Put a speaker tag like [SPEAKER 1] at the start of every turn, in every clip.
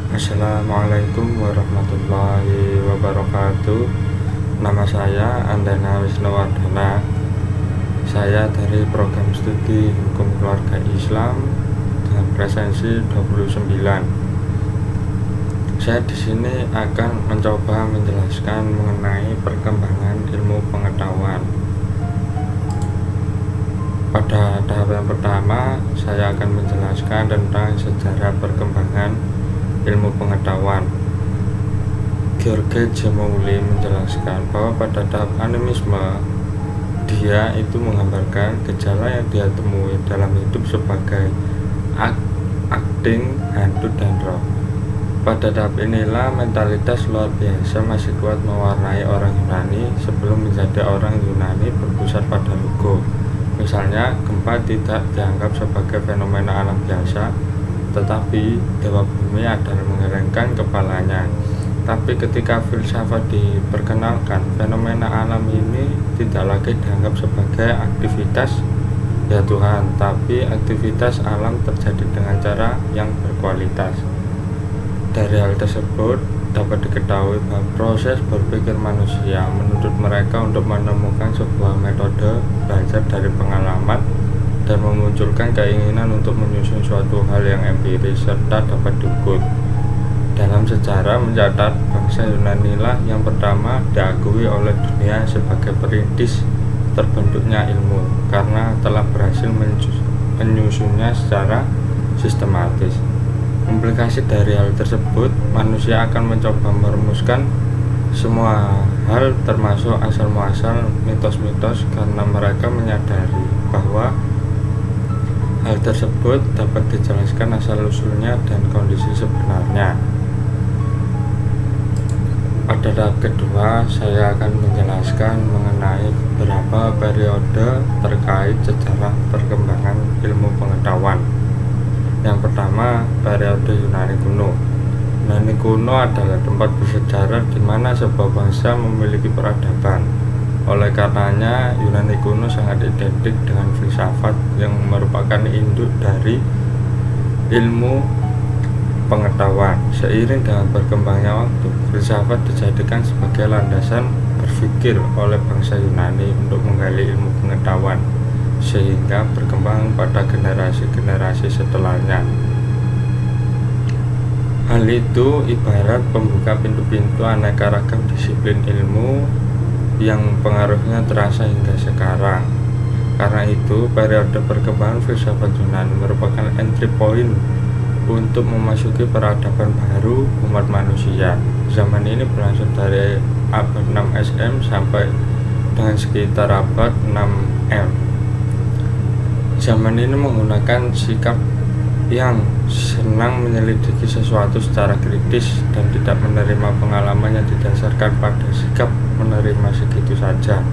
[SPEAKER 1] Assalamualaikum warahmatullahi wabarakatuh. Nama saya Andana Wisnuwardana. Saya dari program studi Hukum Keluarga Islam dengan presensi 29. Saya di sini akan mencoba menjelaskan mengenai perkembangan ilmu pengetahuan. Pada tahap yang pertama, saya akan menjelaskan tentang sejarah perkembangan ilmu pengetahuan. George Gemouli menjelaskan bahwa pada tahap animisme, dia itu menggambarkan gejala yang dia temui dalam hidup sebagai acting, hantu, dan roh. Pada tahap inilah mentalitas luar biasa masih kuat mewarnai orang Yunani sebelum menjadi orang Yunani berpusat pada logo. Misalnya, gempa tidak dianggap sebagai fenomena alam biasa, tetapi dewa bumi adalah mengelengkan kepalanya. Tapi ketika filsafat diperkenalkan, fenomena alam ini tidak lagi dianggap sebagai aktivitas ya Tuhan, tapi aktivitas alam terjadi dengan cara yang berkualitas. Dari hal tersebut dapat diketahui bahwa proses berpikir manusia menuntut mereka untuk menemukan sebuah metode belajar dari pengalaman dan memunculkan keinginan untuk menyusun suatu hal yang empiris serta dapat diukur. Dalam sejarah mencatat bangsa Yunani lah yang pertama diakui oleh dunia sebagai perintis terbentuknya ilmu karena telah berhasil menyusunnya secara sistematis. Implikasi dari hal tersebut, manusia akan mencoba merumuskan semua hal termasuk asal-muasal mitos-mitos karena mereka menyadari bahwa hal tersebut dapat dijelaskan asal-usulnya dan kondisi sebenarnya. Pada tahap kedua, saya akan menjelaskan mengenai beberapa periode terkait sejarah perkembangan ilmu pengetahuan. Yang pertama, periode Yunani kuno. Yunani kuno adalah tempat bersejarah di mana sebuah bangsa memiliki peradaban. Oleh karenanya, Yunani kuno sangat identik dengan filsafat yang merupakan induk dari ilmu pengetahuan. Seiring dengan berkembangnya waktu, filsafat dijadikan sebagai landasan berpikir oleh bangsa Yunani untuk menggali ilmu pengetahuan, sehingga berkembang pada generasi-generasi setelahnya. Hal itu ibarat pembuka pintu-pintu aneka ragam disiplin ilmu yang pengaruhnya terasa hingga sekarang. Karena itu, periode perkembangan filsafat Yunani merupakan entry point untuk memasuki peradaban baru umat manusia. Zaman ini berlangsung dari abad 6 SM sampai dengan sekitar abad 6 M. Zaman ini menggunakan sikap yang senang menyelidiki sesuatu secara kritis dan tidak menerima pengalaman yang didasarkan pada sikap menerima segitu saja.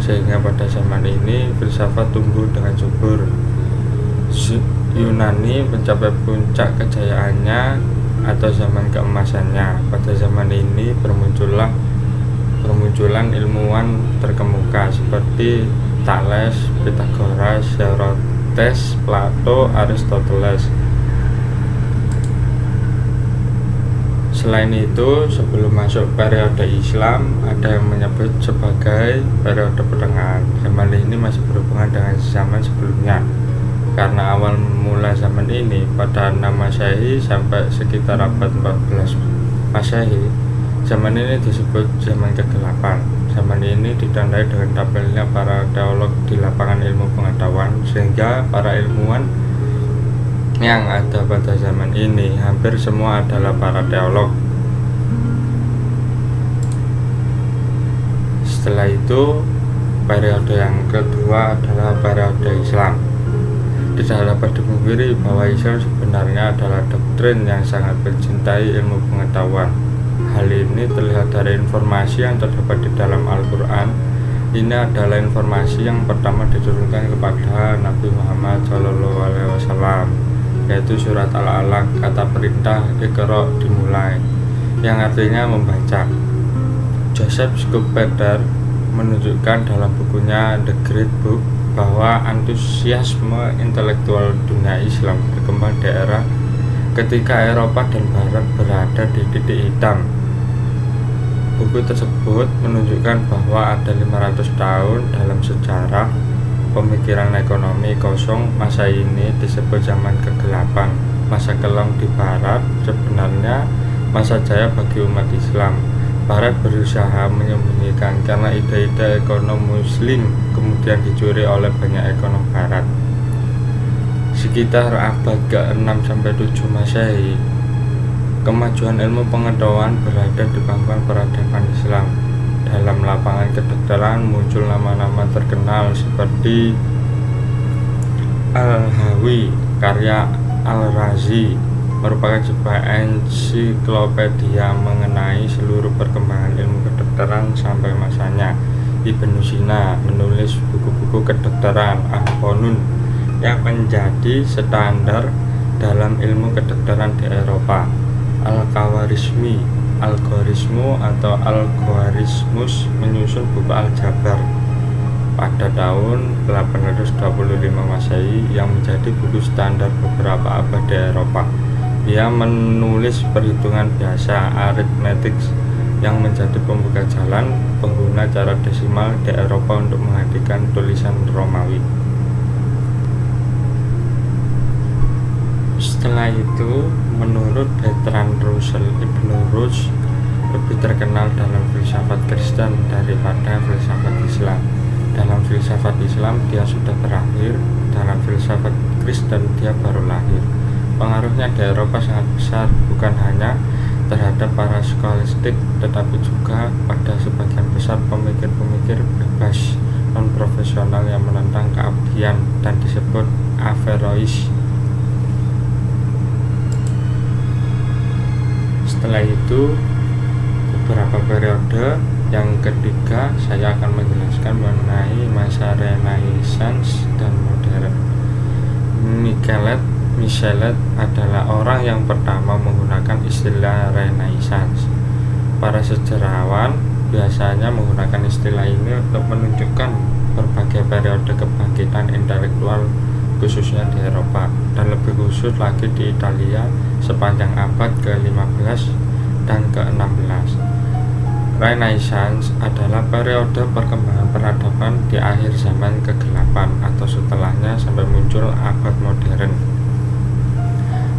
[SPEAKER 1] Sehingga pada zaman ini filsafat tumbuh dengan subur. Yunani mencapai puncak kejayaannya atau zaman keemasannya. Pada zaman ini bermunculan ilmuwan terkemuka seperti Thales, Pythagoras, Socrates, Plato, Aristoteles. Selain itu, sebelum masuk periode Islam, ada yang menyebut sebagai periode pertengahan. Zaman ini masih berhubungan dengan zaman sebelumnya. Karena awal mula zaman ini pada 6 Masehi sampai sekitar abad 14 Masehi, zaman ini disebut zaman kegelapan. Zaman ini ditandai dengan tampilnya para teolog di lapangan ilmu pengetahuan, sehingga para ilmuwan yang ada pada zaman ini hampir semua adalah para teolog. Setelah itu, periode yang kedua adalah periode Islam. Tidak dapat dipungkiri bahwa Islam sebenarnya adalah doktrin yang sangat mencintai ilmu pengetahuan. Hal ini terlihat dari informasi yang terdapat di dalam Al-Quran. Ini adalah informasi yang pertama diturunkan kepada Nabi Muhammad SAW, yaitu surat Al-Alaq. Kata perintah Iqra dimulai, yang artinya membaca. Joseph Schumpeter menunjukkan dalam bukunya The Great Book bahwa antusiasme intelektual dunia Islam berkembang di era ketika Eropa dan Barat berada di titik hitam. Buku tersebut menunjukkan bahwa ada 500 tahun dalam sejarah pemikiran ekonomi kosong. Masa ini disebut zaman kegelapan, masa kelam di Barat, sebenarnya masa jaya bagi umat Islam. Barat berusaha menyembunyikan karena ide-ide ekonom Muslim kemudian dicuri oleh banyak ekonom Barat. Sekitar abad ke-6-7 Masehi, kemajuan ilmu pengetahuan berada di pangkuan peradaban Islam. Dalam lapangan kedokteran muncul nama-nama terkenal seperti Al-Hawi, karya Al-Razi merupakan sebuah ensiklopedia mengenai seluruh perkembangan ilmu kedokteran sampai masanya. Ibnu Sina menulis buku-buku kedokteran Al-Qanun yang menjadi standar dalam ilmu kedokteran di Eropa. Al-Khawarizmi, algoritmu atau algoritmus menyusun buku Al-Jabar pada tahun 825 Masehi yang menjadi buku standar beberapa abad di Eropa. Ia menulis perhitungan biasa arithmetic yang menjadi pembuka jalan pengguna cara desimal di Eropa untuk menghadirkan tulisan Romawi. Setelah itu, menurut Bertrand Russell, Ibnu Rushd lebih terkenal dalam filsafat Kristen daripada filsafat Islam. Dalam filsafat Islam dia sudah berakhir, dalam filsafat Kristen dia baru lahir. Pengaruhnya di Eropa sangat besar, bukan hanya terhadap para skolastik, tetapi juga pada sebagian besar pemikir-pemikir bebas non-profesional yang menentang keabdian dan disebut Averrois. Setelah itu, beberapa periode. Yang ketiga, saya akan menjelaskan mengenai masa Renaissance dan modern. Michelet adalah orang yang pertama menggunakan istilah Renaissance. Para sejarawan biasanya menggunakan istilah ini untuk menunjukkan berbagai periode kebangkitan intelektual khususnya di Eropa dan lebih khusus lagi di Italia sepanjang abad ke-15 dan ke-16. Renaissance adalah periode perkembangan peradaban di akhir zaman kegelapan atau setelahnya sampai muncul abad modern.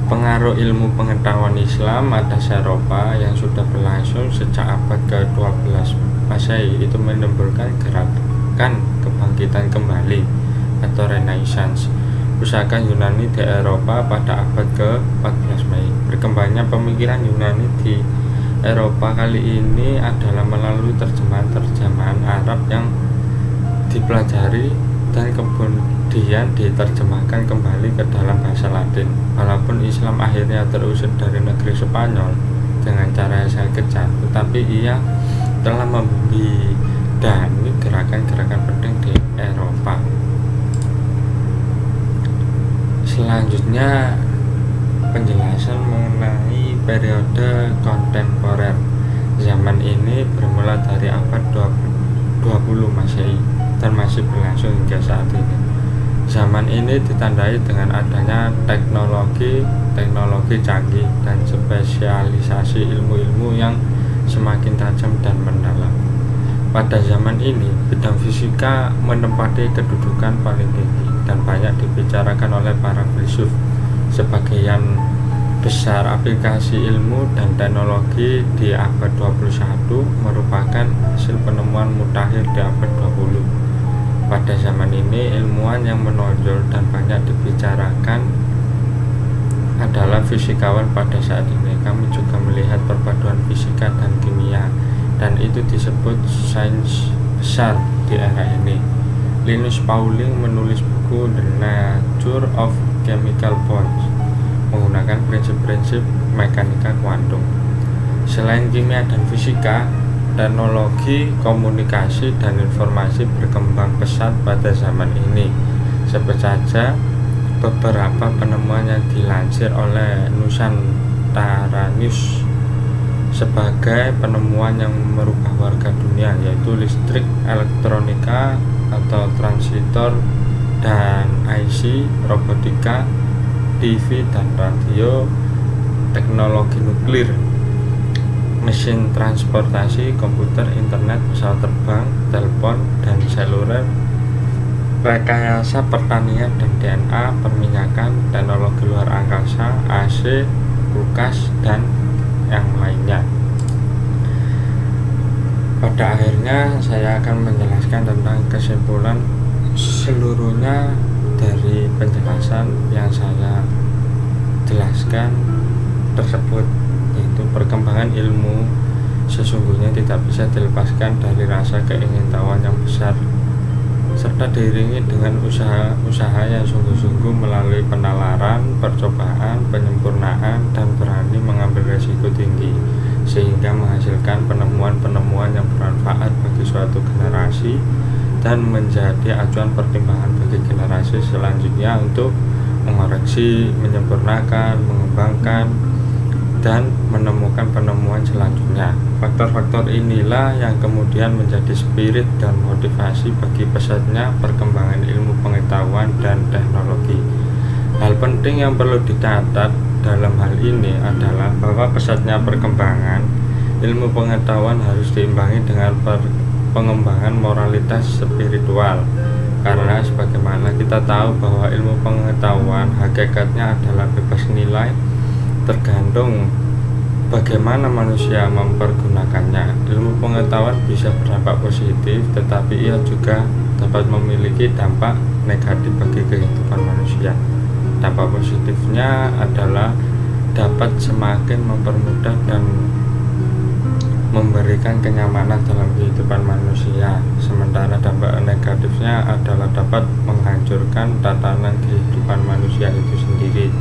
[SPEAKER 1] Pengaruh ilmu pengetahuan Islam atas Eropa yang sudah berlangsung sejak abad ke-12 Masehi itu menimbulkan gerakan kebangkitan kembali atau Renaissance. Pusaka Yunani di Eropa pada abad ke-14 Mei. Berkembangnya pemikiran Yunani di Eropa kali ini adalah melalui terjemahan Arab yang dipelajari dan kemudian diterjemahkan kembali ke dalam bahasa Latin. Walaupun Islam akhirnya terusir dari negeri Spanyol dengan cara yang sangat kejam, tetapi ia telah membidani gerakan-gerakan penting di Eropa. Selanjutnya, penjelasan mengenai periode kontemporer. Zaman ini bermula dari abad 20 Masehi dan masih berlangsung hingga saat ini. Zaman ini ditandai dengan adanya teknologi canggih dan spesialisasi ilmu-ilmu yang semakin tajam dan mendalam. Pada zaman ini, bidang fisika menempati kedudukan paling tinggi dan banyak dibicarakan oleh para filsuf. Sebagian besar aplikasi ilmu dan teknologi di abad 21 merupakan hasil penemuan mutakhir di abad 20. Pada zaman ini, ilmuwan yang menonjol dan banyak dibicarakan adalah fisikawan pada saat ini. Kami juga melihat perpaduan fisika dan kimia, dan itu disebut sains besar di era ini. Linus Pauling menulis buku The Nature of Chemical Bonds menggunakan prinsip-prinsip mekanika kuantum. Selain kimia dan fisika, teknologi komunikasi dan informasi berkembang pesat pada zaman ini. Sebut saja beberapa penemuan yang dilansir oleh Nusantara News sebagai penemuan yang merubah warga dunia, yaitu listrik, elektronika atau transistor dan IC, robotika, TV dan radio, teknologi nuklir, mesin transportasi, komputer, internet, pesawat terbang, telepon, dan seluler, rekayasa pertanian dan DNA, perminyakan, teknologi luar angkasa, AC, kulkas, dan yang lainnya. Pada akhirnya saya akan menjelaskan tentang kesimpulan seluruhnya dari penjelasan yang saya jelaskan tersebut, yaitu perkembangan ilmu sesungguhnya tidak bisa dilepaskan dari rasa keingintahuan yang besar, serta diiringi dengan usaha yang sungguh-sungguh melalui penalaran, percobaan, penyempurnaan, dan berani mengambil resiko tinggi, sehingga menghasilkan penemuan-penemuan yang bermanfaat bagi suatu generasi dan menjadi acuan pertimbangan bagi generasi selanjutnya untuk mengoreksi, menyempurnakan, mengembangkan, dan menemukan penemuan selanjutnya. Faktor-faktor inilah yang kemudian menjadi spirit dan motivasi bagi pesatnya perkembangan ilmu pengetahuan dan teknologi. Hal penting yang perlu dicatat dalam hal ini adalah bahwa pesatnya perkembangan ilmu pengetahuan harus diimbangi dengan pengembangan moralitas spiritual, karena sebagaimana kita tahu bahwa ilmu pengetahuan hakikatnya adalah bebas nilai, tergantung bagaimana manusia mempergunakannya. Ilmu pengetahuan bisa berdampak positif, tetapi ia juga dapat memiliki dampak negatif bagi kehidupan manusia. Dampak positifnya adalah dapat semakin mempermudah dan memberikan kenyamanan dalam kehidupan manusia, sementara dampak negatifnya adalah dapat menghancurkan tatanan kehidupan manusia itu sendiri.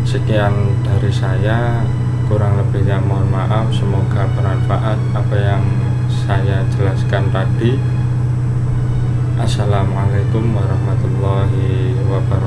[SPEAKER 1] Sekian dari saya, kurang lebihnya mohon maaf. Semoga bermanfaat apa yang saya jelaskan tadi. Assalamualaikum warahmatullahi wabarakatuh.